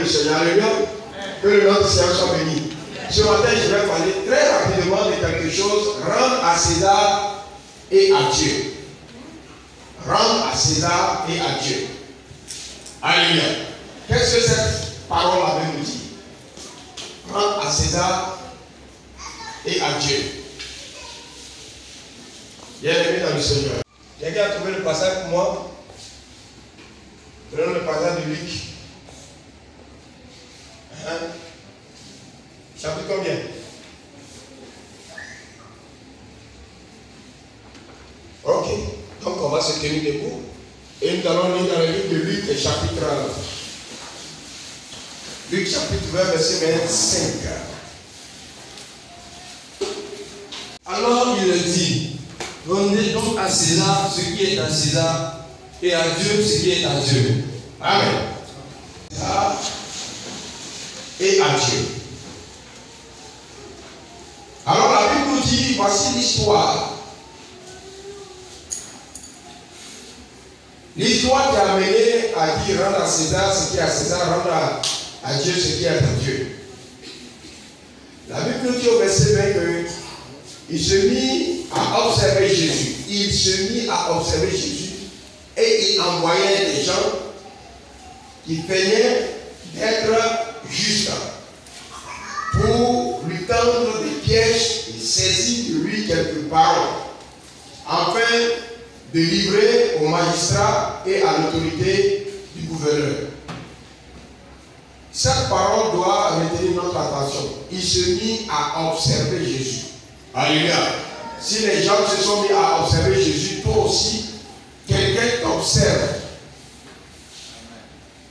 du Seigneur. Alléluia. Que le nom du Seigneur soit béni. Ce matin, je vais parler très rapidement de quelque chose. Rendre à César et à Dieu. Rendre à César et à Dieu. Alléluia. Qu'est-ce que cette parole avait nous dit? Rendre à César et à Dieu. Bien-aimé dans le Seigneur. Quelqu'un a trouvé le passage pour moi? Prenons le passage de Luc. Chapitre combien? Ok. Donc on va se tenir debout. Et nous allons lire dans le livre de Luc, chapitre 20, verset 25. Alors il dit, rendez donc à César ce qui est à César, et à Dieu ce qui est à Dieu. Amen. César et à Dieu. Alors la Bible nous dit, voici l'histoire. L'histoire qui a mené à dire rendre à César ce qui est à César, rendre à Dieu ce qui est à Dieu. La Bible nous dit au verset 20 qu'il se mit à observer Jésus. Il se mit à observer Jésus et il envoyait des gens qui peignaient d'être justes pour lui tendre des pièges et saisir de lui quelques paroles afin de livrer au magistrat et à l'autorité du gouverneur. Cette parole doit retenir notre attention. Il se mit à observer Jésus. Alléluia. Si les gens se sont mis à observer Jésus, toi aussi, quelqu'un t'observe.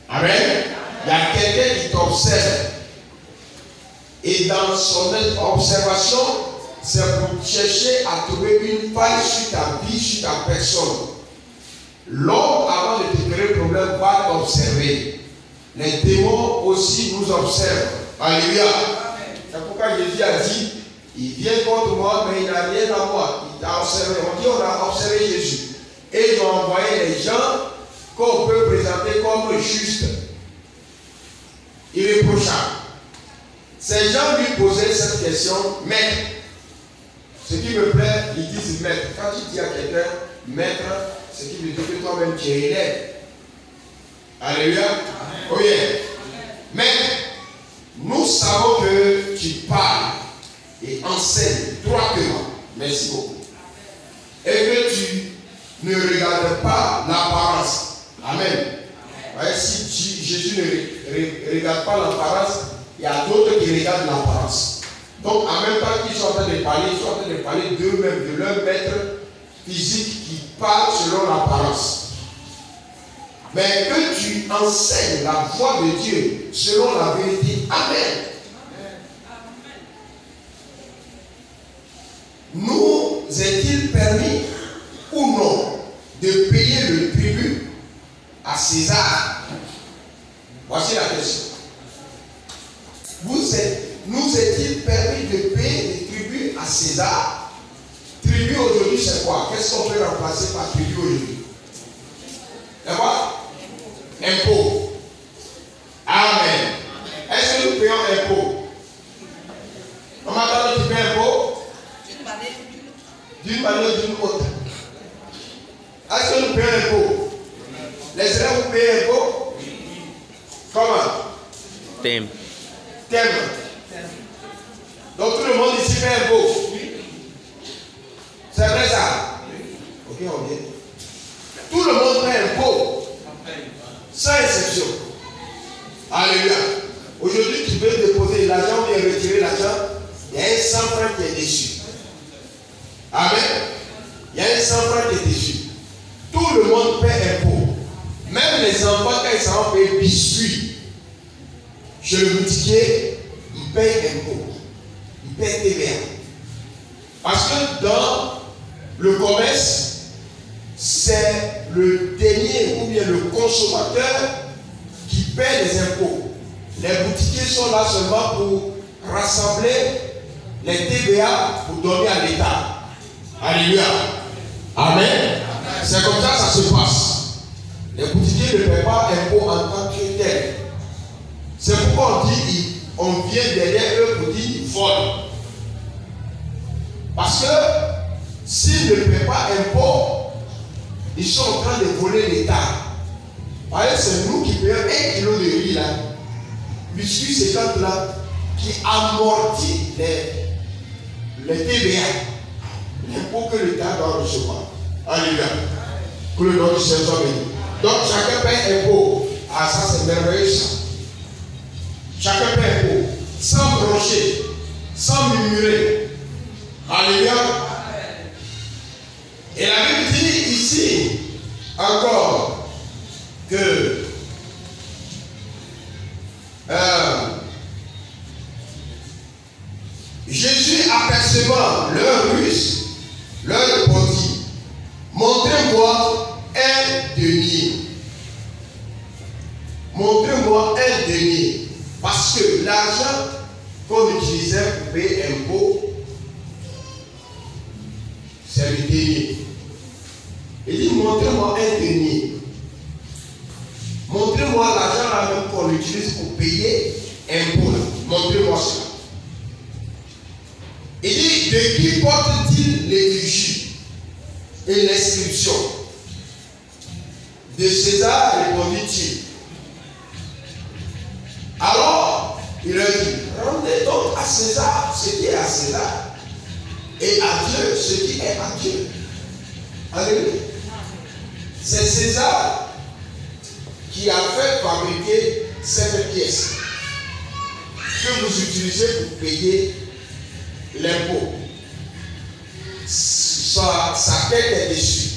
Amen. Il y a quelqu'un qui t'observe. Et dans son observation, c'est pour chercher à trouver une faille sur ta vie, sur ta personne. L'homme, avant de te créer problème, va t'observer. Les démons aussi nous observent. Alléluia. C'est pourquoi Jésus a dit, il vient contre moi, mais il n'a rien à moi. Il t'a observé. On dit, on a observé Jésus. Et ils ont envoyé les gens qu'on peut présenter comme justes, irréprochables. Ces gens lui posaient cette question, maître. Ce qui me plaît, ils disent maître. Quand tu dis à quelqu'un maître, ce qui veut dire que toi-même tu es élève. Alléluia. Oh yeah. Maître, nous savons que tu parles et enseignes droitement. Merci beaucoup. Et que tu ne regardes pas l'apparence. Amen. Ouais, si Jésus ne regarde pas l'apparence, il y a d'autres qui regardent l'apparence. Donc, en même temps qu'ils sont en train de parler, ils sont en train de parler d'eux-mêmes, de leur maître physique qui parle selon l'apparence. Mais que tu enseignes la voix de Dieu selon la vérité. Amen. Nous est-il permis ou non de payer le tribut à César? Voici la question. Nous est-il permis de payer des tributs à César? Tribut aujourd'hui, c'est quoi? Qu'est-ce qu'on peut remplacer par tribut aujourd'hui? C'est quoi? Impôt. Amen. Est-ce que nous payons impôt? Comment tu payes impôt? D'une manière ou d'une autre. Est-ce que nous payons impôt? Les élèves, vous payez impôt? Comment? Thème. Donc tout le monde ici paye impôt. C'est vrai ça? Ok, on vient. Tout le monde paye impôt. Sans exception. Alléluia. Aujourd'hui, tu veux déposer l'argent ou retirer l'argent, il y a un 100 francs qui est dessus. Amen. Il y a un 100 francs qui est dessus. Tout le monde paie impôt. Même les enfants, quand ils s'en vont payer biscuits, chez le boutiquier, ils payent impôt. Ils payent TVA. Parce que dans le commerce, c'est le dernier ou bien le consommateur qui paie les impôts. Les boutiquiers sont là seulement pour rassembler les TVA pour donner à l'État. Alléluia. Amen. C'est comme ça que ça se passe. Les boutiquiers ne paient pas impôts en tant que tel. C'est pourquoi on vient derrière eux pour dire vol. Parce que s'ils ne paient pas impôt, ils sont en train de voler l'État. Par exemple, c'est nous qui payons 1 kilo de riz là. Biscuit 50 là, qui amortit les TVA. L'impôt que l'État doit recevoir. Alléluia. Que le nom du Seigneur soit béni. Donc chacun paye impôt. Ah, ça c'est merveilleux ça. Chacun paye impôt. Sans broncher, sans murmurer. Alléluia. Et la Bible dit ici encore que Jésus, apercevant leur ruse, leur répondit: montrez-moi un denier. Montrez-moi un denier. Parce que l'argent qu'on utilisait pour payer impôt, c'est le denier. Il dit: montrez-moi un denier. Montrez-moi l'argent même qu'on utilise pour payer impôt. Montrez-moi cela. Il dit: de qui porte-t-il l'effigie et l'inscription? De César, répondit-il. Alors, il leur dit: rendez donc à César ce qui est à César, et à Dieu ce qui est à Dieu. Alléluia. C'est César qui a fait fabriquer cette pièce que vous utilisez pour payer l'impôt. Sa tête est dessus.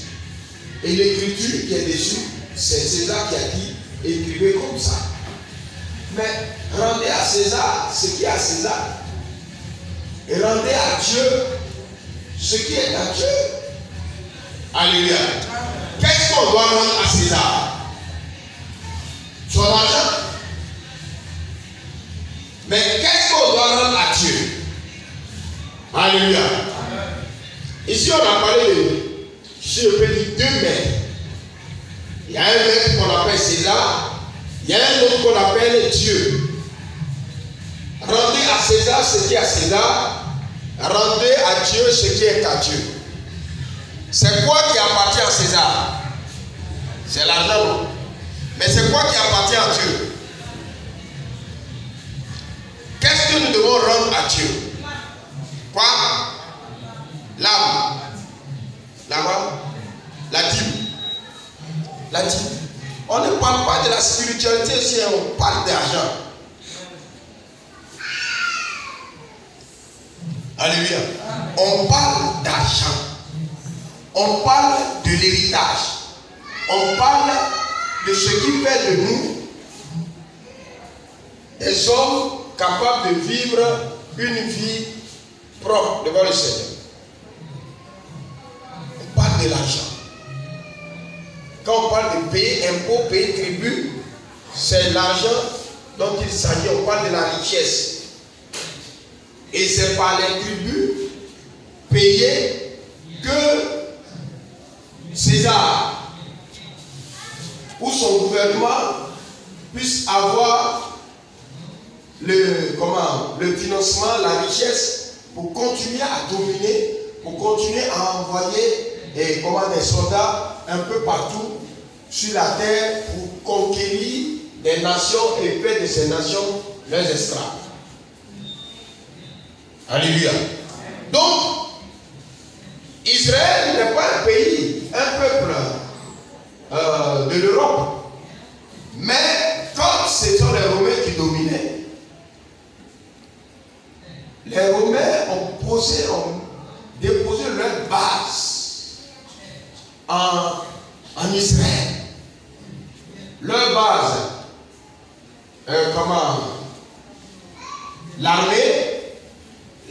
Et l'écriture qui est dessus, c'est César qui a dit: écrivez comme ça. Mais rendez à César ce qui est à César. Et rendez à Dieu ce qui est à Dieu. Alléluia. Qu'est-ce qu'on doit rendre à César? Son argent. Mais qu'est-ce qu'on doit rendre à Dieu? Alléluia. Ici, on a parlé de, si je peux dire, 2 maîtres. Il y a un maître qu'on appelle César, il y a un autre qu'on appelle Dieu. Rendez à César ce qui est à César, rendez à Dieu ce qui est à Dieu. C'est quoi qui appartient à César? C'est l'argent. Mais c'est quoi qui appartient à Dieu? Qu'est-ce que nous devons rendre à Dieu? Quoi? L'âme. La dîme. La dîme. On ne parle pas de la spiritualité si on parle d'argent. Alléluia. On parle d'argent. On parle de l'héritage. On parle de ce qui fait de nous des hommes capables de vivre une vie propre devant le Seigneur. On parle de l'argent. Quand on parle de payer impôts, payer tribut, c'est l'argent dont il s'agit. On parle de la richesse. Et c'est par les tribus payés que César ou son gouvernement puisse avoir le financement, la richesse pour continuer à dominer, pour continuer à envoyer des soldats un peu partout sur la terre pour conquérir des nations et faire de ces nations leurs esclaves. Alléluia. Donc, Israël n'est pas un pays, un peuple de l'Europe. Mais comme ce sont les Romains qui dominaient, les Romains ont déposé leur base en Israël. Leur base, l'armée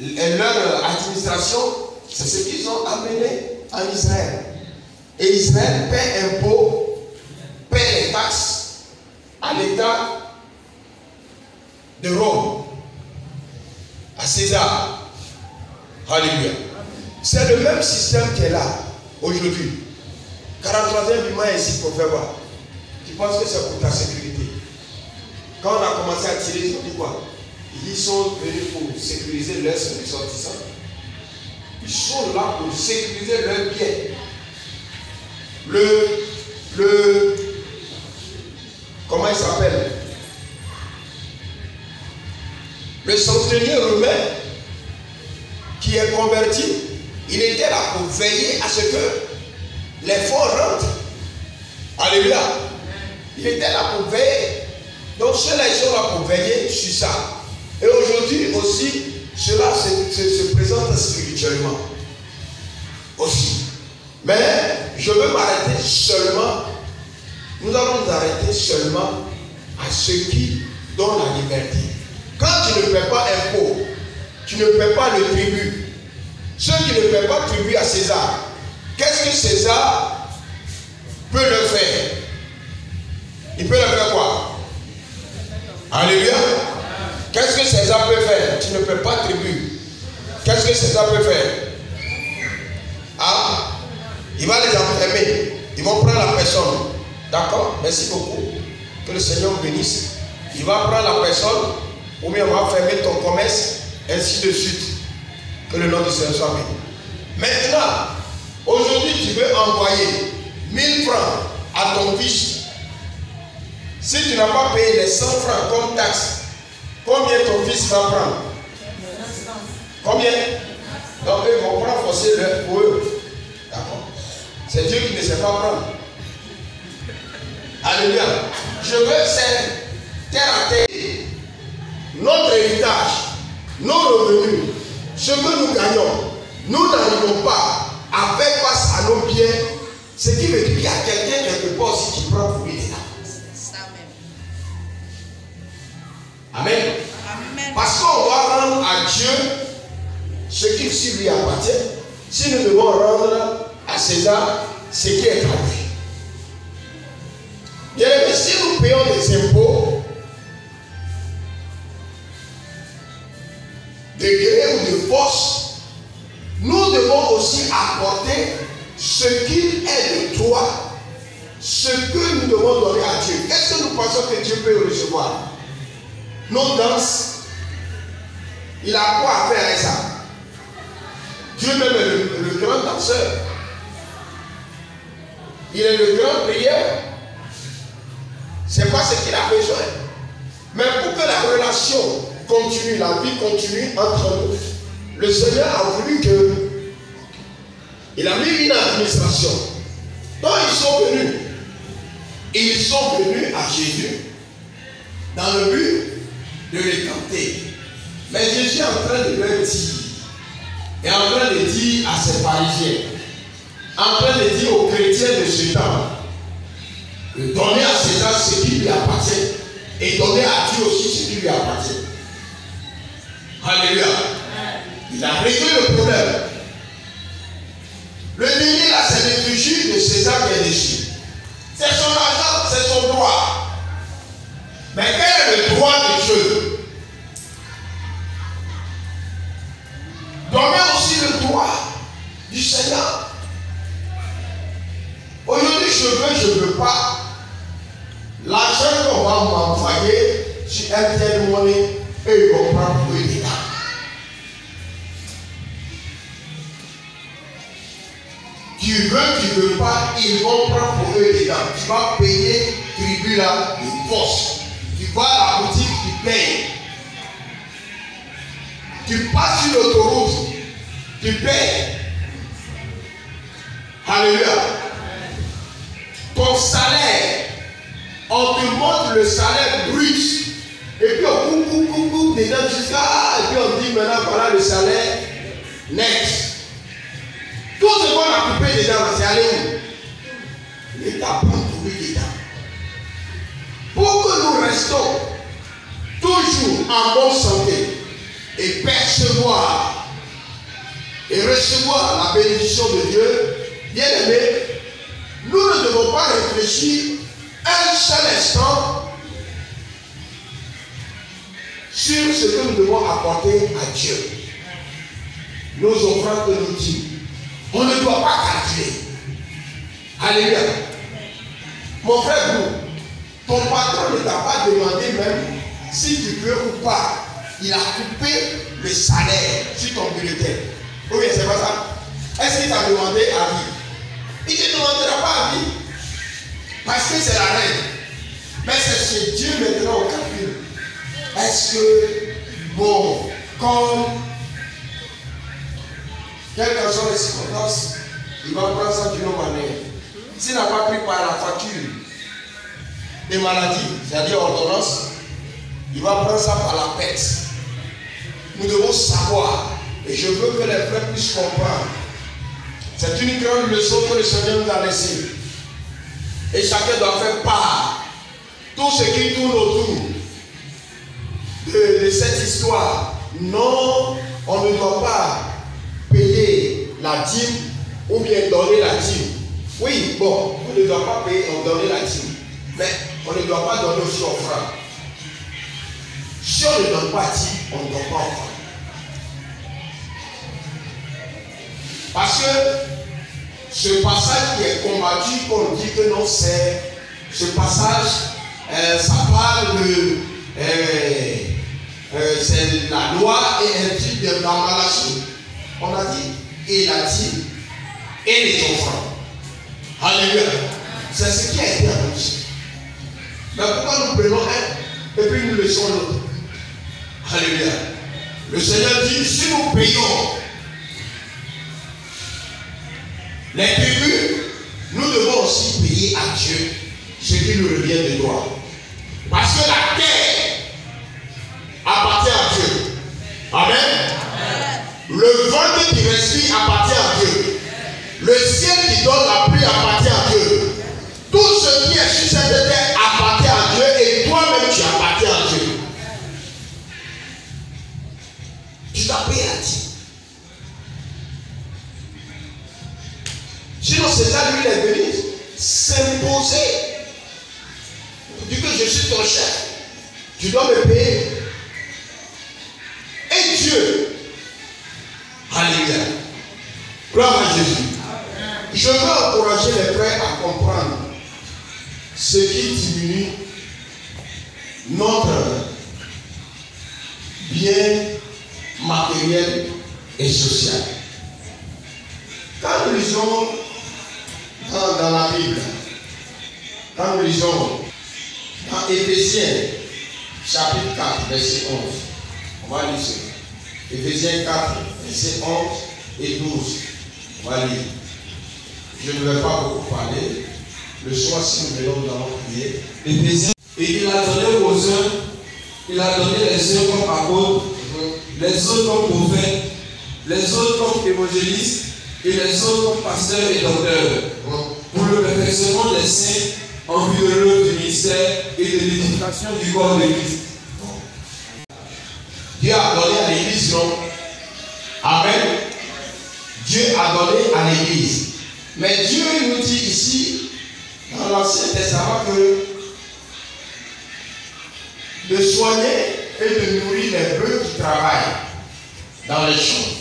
et leur administration, c'est ce qu'ils ont amené en Israël. Et Israël paie impôts, paie les taxes à l'État de Rome, à César. Alléluia. C'est le même système qui est là aujourd'hui. 43e paiement ici pour faire voir. Tu penses que c'est pour ta sécurité. Quand on a commencé à tirer, ils ont dit quoi? Ils sont venus pour sécuriser leurs ressortissants. Ils sont là pour sécuriser leurs biens. Comment il s'appelle? Le centenier romain qui est converti, il était là pour veiller à ce que les fonds rentrent. Alléluia. Il était là pour veiller. Donc ceux-là, ils sont là pour veiller sur ça. Et aujourd'hui aussi, cela se présente spirituellement. Aussi. Mais je veux m'arrêter seulement. Nous allons nous arrêter seulement à ceux qui donnent la liberté. Quand tu ne paies pas impôt, tu ne paies pas le tribut. Ceux qui ne paient pas tribut à César, qu'est-ce que César peut le faire? Il peut le faire quoi? Alléluia. Qu'est-ce que César peut faire? Tu ne paies pas tribut. Qu'est-ce que César peut faire? Ah, il va les enfermer. Ils vont prendre la personne. D'accord? Merci beaucoup. Que le Seigneur bénisse. Il va prendre la personne, ou bien on va fermer ton commerce, ainsi de suite. Que le nom du Seigneur soit béni. Maintenant, aujourd'hui, tu veux envoyer 1000 francs à ton fils. Si tu n'as pas payé les 100 francs comme taxe, combien ton fils va prendre? Combien? Donc, eux vont prendre forcer pour eux. D'accord? C'est Dieu qui ne sait pas prendre. Alléluia. Je veux c'est terre à terre. Notre héritage, nos revenus, ce que nous gagnons, nous n'arrivons pas à faire face à nos biens. Ce qui veut dire qu'il y a quelqu'un quelque part aussi qui prend pour lui. Amen. Amen. Parce qu'on doit rendre à Dieu ce qui lui appartient. Si nous devons rendre à César ce qui est à lui. Bien aimé, si nous payons des impôts, de gré ou de force, nous devons aussi apporter ce qu'il est de toi, ce que nous devons donner à Dieu. Qu'est-ce que nous pensons que Dieu peut recevoir? Nos danses, il a quoi à faire avec ça? Dieu même est le grand danseur. Il est le grand prieur. C'est pas ce qu'il a besoin. Mais pour que la relation continue, la vie continue entre nous, le Seigneur a voulu que il a mis une administration. Donc ils sont venus. Ils sont venus à Jésus dans le but de les tenter. Mais Jésus est en train de leur dire, est en train de dire à ses pharisiens, en train de dire aux chrétiens de ce temps, de donner à César ce qui lui appartient et donner à Dieu aussi ce qui lui appartient. Alléluia. Il a réglé le problème. Le dernier là, c'est l'effigie de César qui est déchu. C'est son argent, c'est son droit. Mais quel est le droit de Dieu? Donnez aussi le droit du Seigneur. Aujourd'hui, je ne veux pas. L'argent qu'on va m'envoyer sur MTN Money, et ils vont prendre pour eux des gars. Tu veux pas, ils vont prendre pour eux des gars. Tu vas payer tribut là, de force. Tu vas à la boutique, tu payes. Tu passes sur l'autoroute, tu payes. Alléluia. Ton salaire, on te montre le salaire brut. Et puis on coupe dedans jusqu'à. Et puis on dit maintenant voilà le salaire net. Tout ce qu'on a coupé dedans, c'est allé où? L'État prend tout dedans. Pour que nous restons toujours en bonne santé et percevoir et recevoir la bénédiction de Dieu, bien aimé, nous ne devons pas réfléchir un seul instant sur ce que nous devons apporter à Dieu. Nos offrandes que nous disons, on ne doit pas calculer. Alléluia. Mon frère, vous, Ton patron ne t'a pas demandé même si tu peux ou pas. Il a coupé le salaire sur ton bulletin. Oui, c'est pas ça. Est-ce qu'il t'a demandé à vie? Il ne te demandera pas à vie. Parce que c'est la règle. Mais c'est chez Dieu maintenant au calcul. Est-ce que, bon, comme quelles que soient les circonstances, il va prendre ça d'une autre manière. S'il n'a pas pris par la facture des maladies, c'est-à-dire ordonnance, il va prendre ça par la pète. Nous devons savoir, et je veux que les frères puissent comprendre. C'est une grande leçon que le Seigneur nous a laissée. Et chacun doit faire part. Tout ce qui tourne autour de cette histoire. Non, on ne doit pas payer la dîme ou bien donner la dîme. Oui, bon, on ne doit pas payer, on donner la dîme. Mais on ne doit pas donner aussi offrande. Si on ne donne pas dîme, on ne doit pas offrande. Parce que ce passage qui est combattu, qu'on dit que non, c'est ce passage, ça parle de c'est la loi et un type de Malachi. On a dit, et la dîme et les offrandes. Alléluia. C'est ce qui a été annoncé. Mais pourquoi nous prenons un et puis nous laissons l'autre? Alléluia. Le Seigneur dit, si nous payons les tribus, nous devons aussi payer à Dieu ce qui nous revient de droit. Parce que la terre appartient à Dieu. Amen. Amen. Le vent qui respire appartient à Dieu. Le ciel qui donne la pluie appartient à Dieu. Tout ce qui est sur cette terre appartient à Dieu et toi-même tu appartiens à Dieu. Tu t'as payé à Dieu. Sinon, c'est ça, lui, il est venu s'imposer. Tu dis que je suis ton chef. Tu dois me payer. Et Dieu. Alléluia. Gloire à Jésus. Je veux encourager les frères à comprendre ce qui diminue notre bien matériel et social. Quand nous lisons dans la Bible, quand nous lisons dans Éphésiens chapitre 4, verset 11, on va lire ça. Éphésiens 4, verset 11 et 12. On va lire. Je ne vais pas beaucoup parler. Le soir, si nous venons, nous allons prier. Éphésiens. Et il a donné aux uns, il a donné les uns comme apôtres, les autres comme prophètes, les autres comme évangélistes, et les autres comme pasteurs et docteurs, pour le perfectionnement des saints, en vue de l'œuvre du ministère et de l'édification du corps de Christ. Dieu a donné à l'église, non? Amen. Dieu a donné à l'église. Mais Dieu nous dit ici, dans l'Ancien Testament, que de soigner et de nourrir les bœufs qui travaillent dans les champs.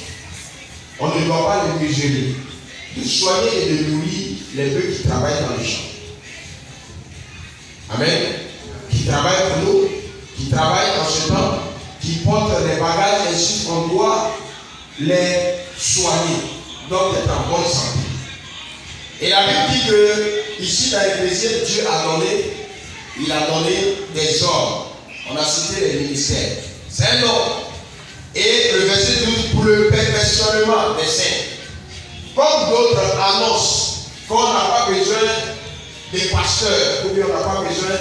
On ne doit pas les négliger. De soigner et de nourrir les bœufs qui travaillent dans les champs. Amen. Qui travaillent pour nous, qui travaillent en ce temps, qui portent les bagages, ainsi on doit les soigner. Donc d'être en bonne santé. Et la Bible dit que ici dans l'Éphésiens, Dieu a donné, il a donné des ordres. On a cité les ministères. C'est un ordre. Et le verset 12 pour le perfectionnement des saints. Comme d'autres annoncent qu'on n'a pas besoin des pasteurs, ou bien on n'a pas besoin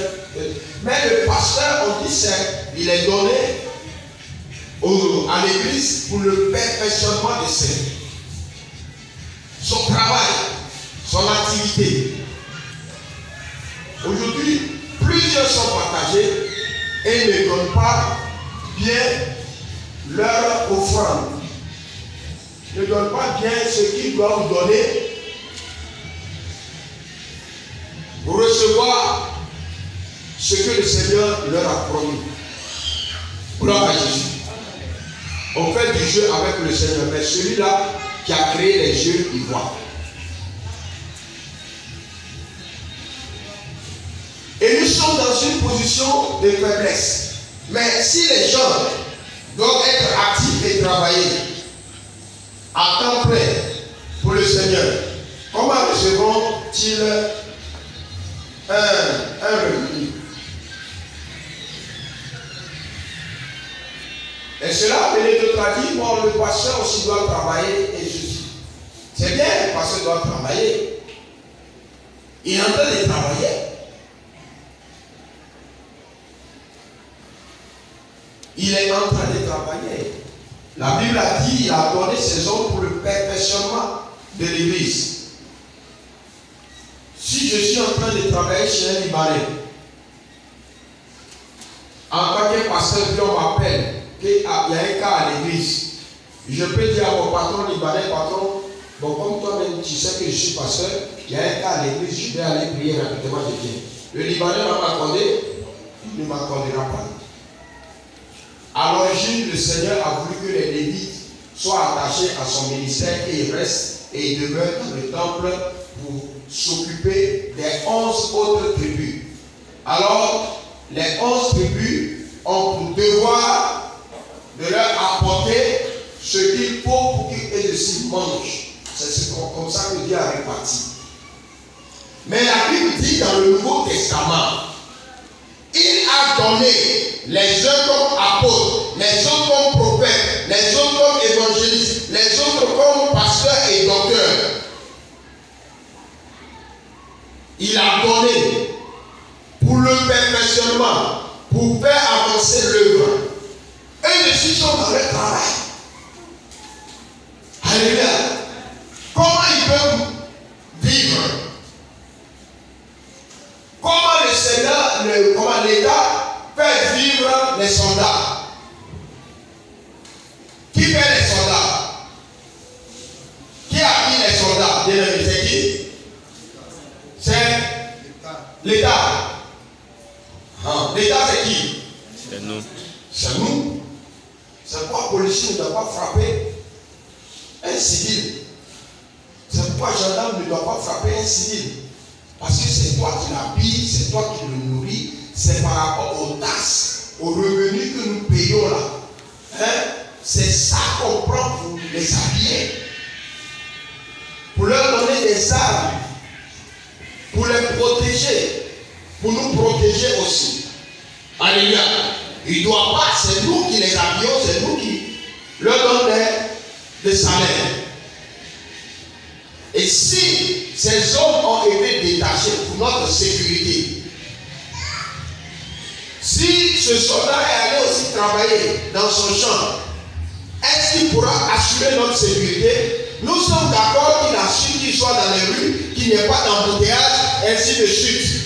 mais le pasteur, on dit c'est, il est donné à l'église pour le perfectionnement des saints. Son travail, son activité. Aujourd'hui, plusieurs sont partagés et ne donnent pas bien leur offrande. Ne donnent pas bien ce qu'ils doivent donner pour recevoir ce que le Seigneur leur a promis. Gloire à Jésus. On fait du jeu avec le Seigneur, mais celui-là qui a créé les jeux, il voit. Et nous sommes dans une position de faiblesse. Mais si les gens doivent être actifs et travailler à temps plein pour le Seigneur, comment recevront-ils un revenu? Et cela venait de traduire, bon, le pasteur aussi doit travailler et ceci. C'est bien, le pasteur doit travailler. Il est en train de travailler. Il est en train de travailler. La Bible a dit, il a donné ses hommes pour le perfectionnement de l'Église. Si je suis en train de travailler chez un Libanais, en tant que pasteur, puis on m'appelle qu'il y a un cas à l'église, je peux dire à mon patron libanais, patron, bon, comme toi-même tu sais que je suis pasteur, il y a un cas à l'église, je vais aller prier rapidement, je viens. Le Libanais va m'accorder, il ne m'accordera pas. À l'origine, le Seigneur a voulu que les Lévites soient attachés à son ministère et ils restent et ils demeurent dans le temple pour s'occuper des 11 autres tribus. Alors, les 11 tribus ont pour devoir de leur apporter ce qu'il faut pour qu'ils aussi mangent. C'est comme ça que Dieu a réparti. Mais la Bible dit dans le Nouveau Testament, il a donné les uns comme apôtres, les autres comme prophètes, les autres comme évangélistes, les autres comme pasteurs et docteurs. Il a donné pour le perfectionnement, pour faire avancer l'œuvre. Et les filles sont dans leur travail. Alléluia. Comment ils peuvent vivre? Comment le Seigneur, comment l'État fait vivre les soldats? Qui fait les soldats? Qui habille les soldats? C'est qui? C'est l'État. L'État c'est qui? C'est nous. C'est nous. C'est pourquoi le policier ne doit pas frapper un civil. C'est pourquoi le gendarme ne doit pas frapper un civil. Parce que c'est toi qui l'habilles, c'est toi qui le nourris, c'est par rapport aux tasses, aux revenus que nous payons là. Hein? C'est ça qu'on prend pour les habiller. Pour leur donner des armes. Pour les protéger. Pour nous protéger aussi. Alléluia. Il ne doit pas, c'est nous qui les habillons, c'est nous qui leur donnons des salaires. Et si ces hommes ont été détachés pour notre sécurité, si ce soldat est allé aussi travailler dans son champ, est-ce qu'il pourra assurer notre sécurité? Nous sommes d'accord qu'il assure qu'il soit dans les rues, qu'il n'y ait pas d'embouteillage, ainsi de suite.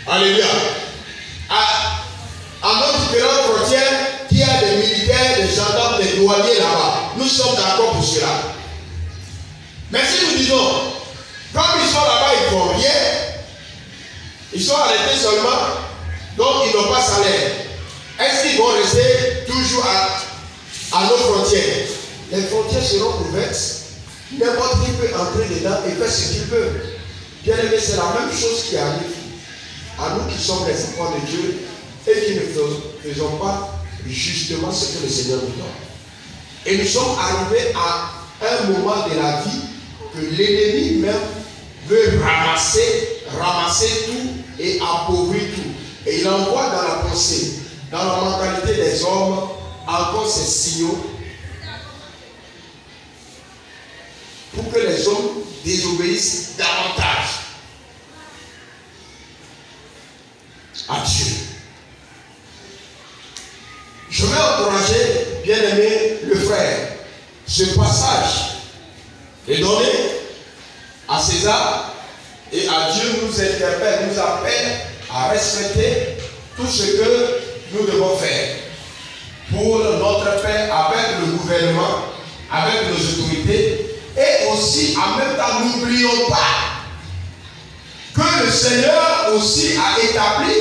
Alléluia. À nos différentes frontières, qu'il y a des militaires, des gendarmes, des douaniers là-bas. Nous sommes d'accord pour cela. Mais si nous disons, comme ils sont là-bas, ils ne font rien, ils sont arrêtés seulement, donc ils n'ont pas salaire. Est-ce qu'ils vont rester toujours à nos frontières? Les frontières seront ouvertes. N'importe qui peut entrer dedans et faire ce qu'il veut. Bien aimé, c'est la même chose qui arrive à nous qui sommes les enfants de Dieu et qui ne faisons pas justement ce que le Seigneur nous donne. Et nous sommes arrivés à un moment de la vie que l'ennemi même veut ramasser tout et appauvrir tout. Et il envoie dans la pensée, dans la mentalité des hommes, encore ces signaux pour que les hommes désobéissent davantage à Dieu. Je vais encourager, bien aimé, le frère. Ce passage est donné à César et à Dieu nous interpelle, nous appelle à respecter tout ce que nous devons faire pour notre paix avec le gouvernement, avec nos autorités. Et aussi, en même temps, n'oublions pas que le Seigneur aussi a établi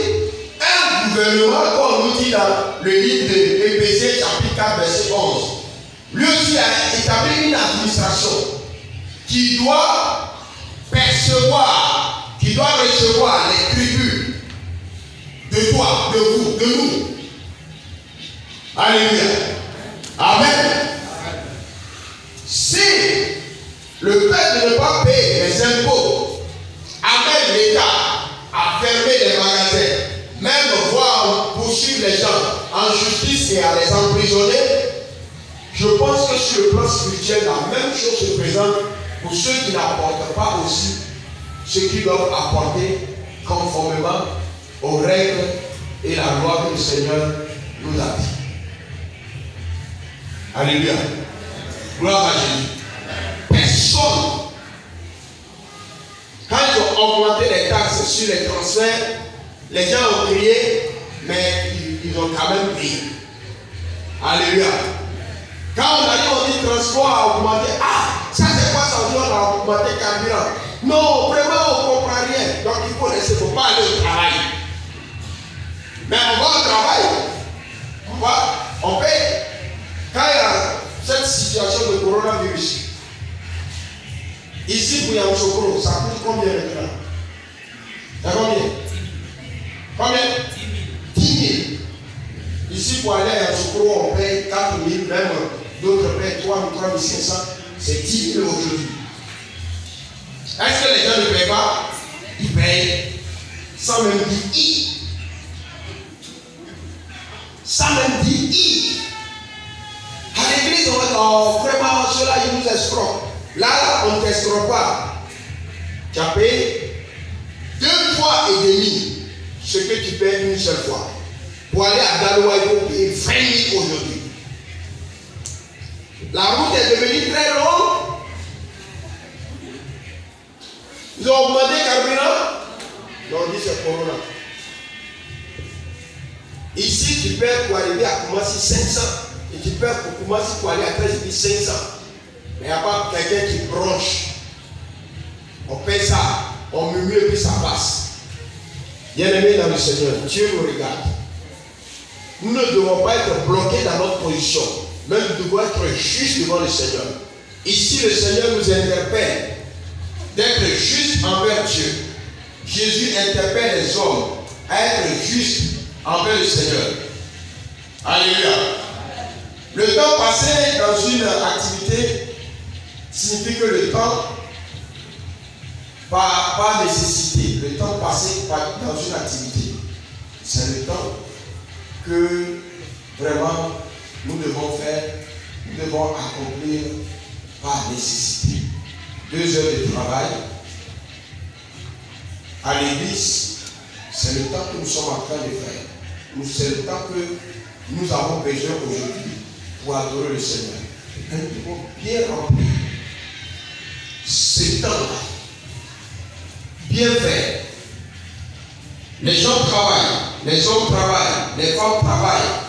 un gouvernement, comme on nous dit dans le livre d'Éphésiens chapitre 4, verset 11. Lui aussi a établi une administration qui doit percevoir, qui doit recevoir les tribus de nous. Alléluia. Amen. Si le fait de ne pas payer les impôts amène l'État à fermer les magasins, même voire poursuivre les gens en justice et à les emprisonner, je pense que sur le plan spirituel, la même chose se présente pour ceux qui n'apportent pas aussi ce qu'ils doivent apporter conformément aux règles et la loi que le Seigneur nous a dit. Alléluia. Gloire à Jésus. Personne, quand ils ont augmenté les taxes sur les transferts, les gens ont crié, mais ils ont quand même payé. Alléluia. Quand on a dit on dit transport a augmenté, ah, ça c'est quoi ça, on a augmenté carburant. Non, vraiment on ne comprend rien. Donc il faut laisser, il ne faut pas aller au travail. Mais on va au travail, on paye. Quand il y a cette situation de coronavirus, ici pour Yamoussoukro, ça coûte combien maintenant? Ça combien? Combien? 10 000. Ici pour aller à Yamoussoukro, on paye 4 000, même d'autres payent 3 000, 3 500. C'est 10 000 aujourd'hui. Est-ce que les gens ne payent pas? Ils payent sans même dire I. Sans même dire I. À l'église, on va dire, oh, vraiment, ceux-là, ils nous escroquent. Là, on ne t'escroque pas. Tu as payé 2 fois et demi ce que tu payes une seule fois. Pour aller à Daloa, il faut payer 20 000 aujourd'hui. La route est devenue très longue. Ils ont augmenté le carburant. Non, on dit c'est Corona. Ici, tu payes pour arriver à Koumassi 500. Et tu payes pour Koumassi pour aller à 13 500. Mais il n'y a pas quelqu'un qui bronche. On paye ça, on murmure et puis ça passe. Bien-aimés dans le Seigneur, Dieu nous regarde. Nous ne devons pas être bloqués dans notre position. Mais nous devons être justes devant le Seigneur. Ici, le Seigneur nous interpelle d'être justes envers Dieu. Jésus interpelle les hommes à être justes envers le Seigneur. Alléluia. Le temps passé dans une activité signifie que le temps, pas nécessité, le temps passé dans une activité, c'est le temps que vraiment nous devons faire, nous devons accomplir par nécessité. 2 heures de travail à l'église, c'est le temps que nous sommes en train de faire. C'est le temps que nous avons besoin aujourd'hui pour adorer le Seigneur. Et nous devons bien remplir ce temps-là. Bien faire. Les gens travaillent, les hommes travaillent, les femmes travaillent.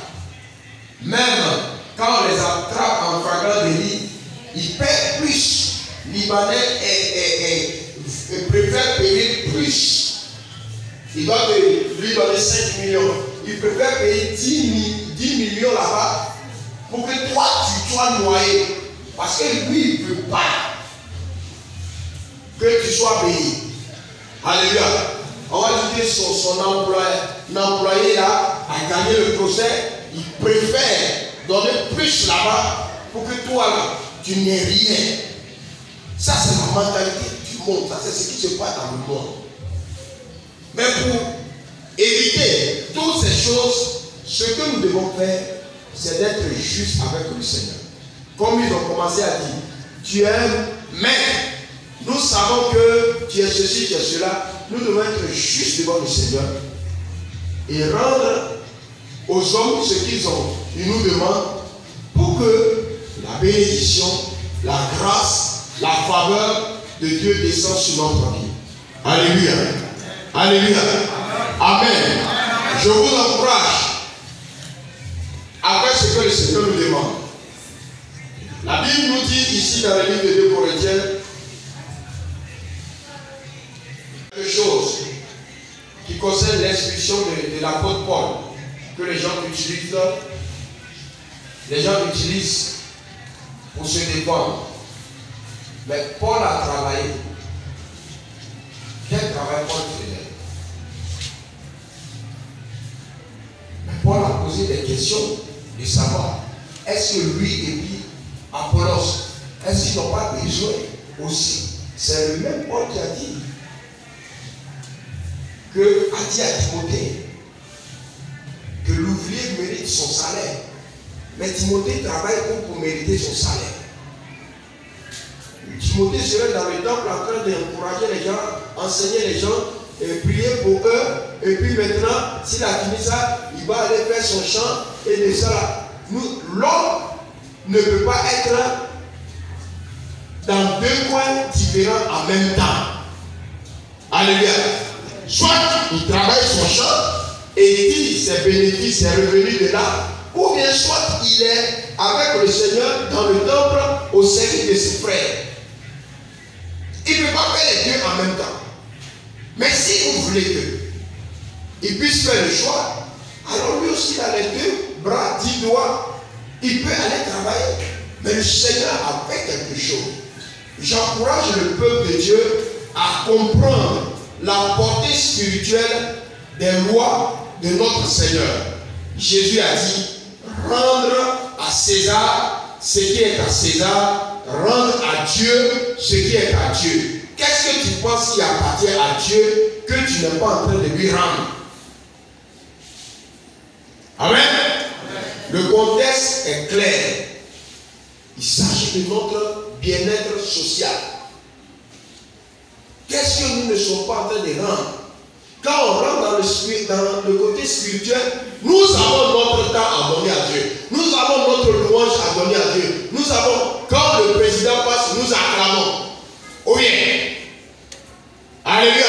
Même quand on les attrape en flagrant délit, ils paient plus. Libanais préfèrent payer plus. Ils doivent lui donner 5 millions. Ils préfèrent payer 10 millions là-bas pour que toi tu sois noyé. Parce que lui, il ne veut pas que tu sois payé. Alléluia. On va dire que son employé là a gagné le procès. Il préfère donner plus là-bas pour que toi là, tu n'aies rien. Ça, c'est la mentalité du monde. Ça, c'est ce qui se passe dans le monde. Mais pour éviter toutes ces choses, ce que nous devons faire, c'est d'être juste avec le Seigneur. Comme ils ont commencé à dire, tu es un maître. Nous savons que tu es ceci, tu es cela. Nous devons être justes devant le Seigneur et rendre aux hommes ce qu'ils ont. Ils nous demandent pour que la bénédiction, la grâce, la faveur de Dieu descend sur notre vie. Alléluia. Alléluia. Amen. Je vous encourage à faire ce que le Seigneur nous demande. La Bible nous dit ici dans le livre de 2 Corinthiens quelque chose qui concerne l'expression de l'apôtre Paul que les gens utilisent pour se défendre. Mais Paul a travaillé. Quel travail Paul faisait? poser des questions de savoir, est-ce que lui et puis Apollos, est-ce qu'ils n'ont pas besoin aussi? C'est le même Paul qui a dit à Timothée que l'ouvrier mérite son salaire. Mais Timothée travaille pour mériter son salaire. Timothée serait dans le temple en train d'encourager les gens, enseigner les gens, et prier pour eux. Et puis maintenant, s'il a fini ça, il va aller faire son chant et de ça. L'homme ne peut pas être dans deux coins différents en même temps. Alléluia. Soit il travaille son champ et dit ses bénéfices, ses revenus de là, ou bien soit il est avec le Seigneur dans le temple au service de ses frères. Il ne peut pas faire les deux en même temps. Mais si vous voulez qu'il puisse faire le choix, alors lui aussi il a les deux bras, 10 doigts, il peut aller travailler. Mais le Seigneur a fait quelque chose. J'encourage le peuple de Dieu à comprendre la portée spirituelle des lois de notre Seigneur. Jésus a dit, rendre à César ce qui est à César, rendre à Dieu ce qui est à Dieu. Qu'est-ce que tu penses qui appartient à Dieu que tu n'es pas en train de lui rendre? Amen. Le contexte est clair. Il s'agit de notre bien-être social. Qu'est-ce que nous ne sommes pas en train de rendre? Quand on rentre dans le côté spirituel, nous avons notre temps à donner à Dieu. Nous avons notre louange à donner à Dieu. Nous avons, quand le président passe, nous acclamons. Oui. Alléluia.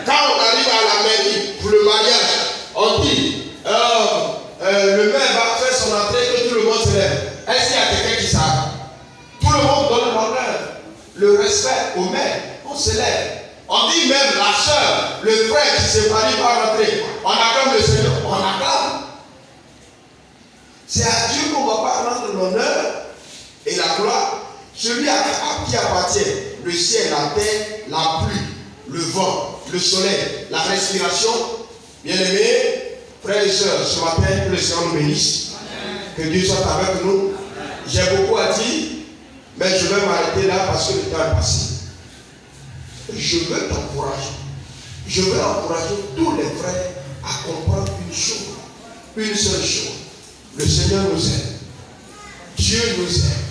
Quand on arrive à la mairie pour le mariage, on dit, le maire va faire son entrée que tout le monde se lève. Est-ce qu'il y a quelqu'un qui s'arrête? Tout le monde donne l'honneur, le respect au maire. On se lève. On dit même la soeur, le frère qui se marie va rentrer. On acclame le Seigneur. On acclame. C'est à Dieu qu'on ne va pas rendre l'honneur et la gloire. Celui à qui appartient le ciel, la terre, la pluie, le vent, le soleil, la respiration. Bien-aimés, frères et sœurs, ce matin, que le Seigneur nous bénisse. Que Dieu soit avec nous. J'ai beaucoup à dire, mais je vais m'arrêter là parce que le temps est passé. Je veux t'encourager. Je veux encourager tous les frères à comprendre une chose, une seule chose. Le Seigneur nous aime. Dieu nous aime.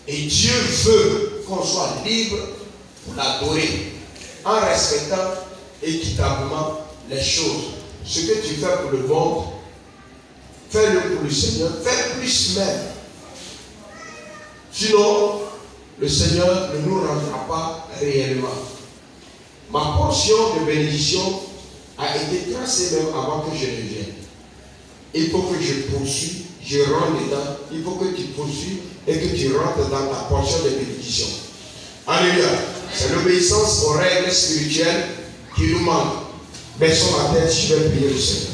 Et Dieu veut qu'on soit libre pour l'adorer en respectant équitablement les choses. Ce que tu fais pour le monde, fais-le pour le Seigneur. Fais plus même. Sinon, le Seigneur ne nous rendra pas réellement. Ma portion de bénédiction a été tracée même avant que je ne vienne. Il faut que je poursuive, je rentre dedans. Il faut que tu poursuives et que tu rentres dans ta portion de bénédiction. Alléluia. C'est l'obéissance aux règles spirituelles qui nous manquent. Baissons la tête, je vais prier le Seigneur.